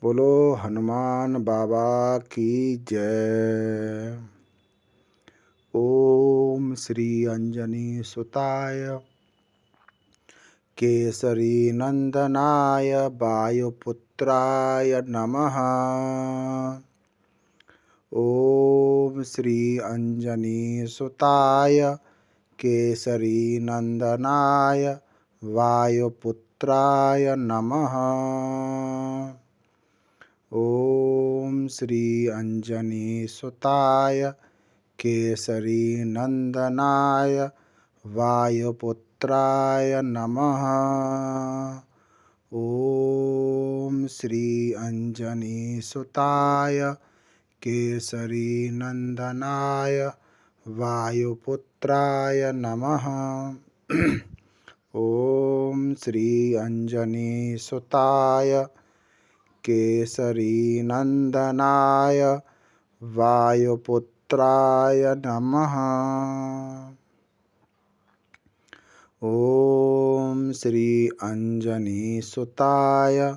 बोलो हनुमान बाबा की जय। ओम श्री अंजनी सुताय केसरी नंदनाय वायुपुत्राय नमः। ओम श्री अंजनी सुताय केसरी नंदनाय वायुपुत्राय नमः। ओम श्री अंजनी सुताय केसरी नंदनाय वायुपुत्राय नमः। ओम श्री अंजनी सुताय केसरी नंदनाय वायुपुत्राय नमः। ओम श्री अंजनी सुताय केसरी नंदनाय वायुपुत्राय नमः। ओम श्री अंजनी सुताय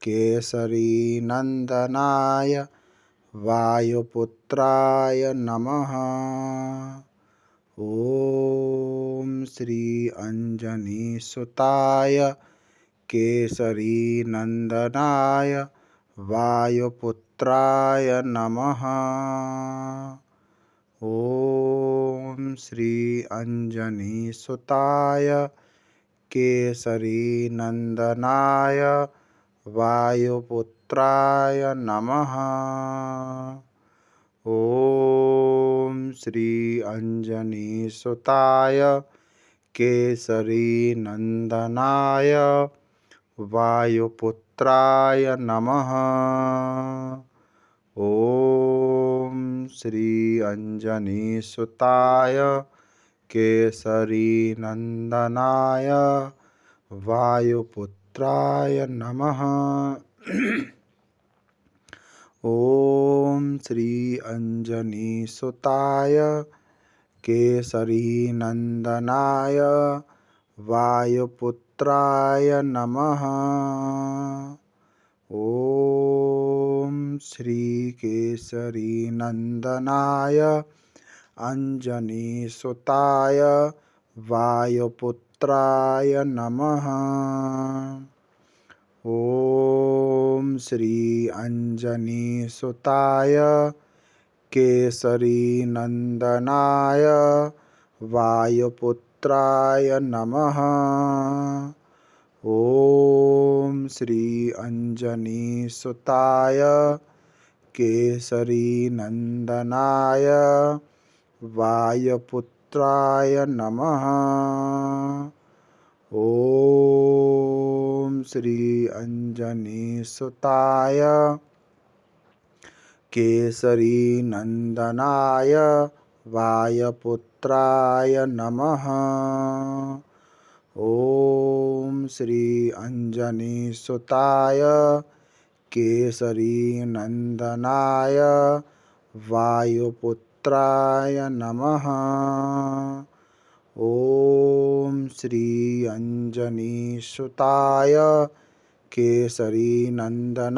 केसरी नंदनाय वायुपुत्राय नमः। ओम श्री अंजनी सुताय केसरी नंदनाय वायुपुत्राय नमः। ओम श्री अंजनी सुताय केसरी नंदनाय वायुपुत्राय नमः। ओम श्री अंजनी सुताय केसरी नंदनाय वायुपुत्राय नमः। ओम श्री अंजनी सुताय केसरी नंदनाय वायुपुत्राय नमः। ओम श्री अंजनी सुताय केसरी नंदनाय वायुपुत्राय नमः। ओम श्री केसरी नंदनाय अंजनी सुताय वायुपुत्राय नमः। ओम श्री अंजनी सुताय केसरी नंदनाय वायुपुत्राय नमः। ओम श्री अंजनी सुताय केसरी नंदनाय वायुपुत्राय नमः। ओम श्री अंजनी सुताय केसरी नंदनाय वायुपुत्राय नमः। ओम श्री अंजनी सुताय केसरी नंदनाय वायुपुत्राय नमः। ओम श्री अंजनी सुताय केसरी नंदनाय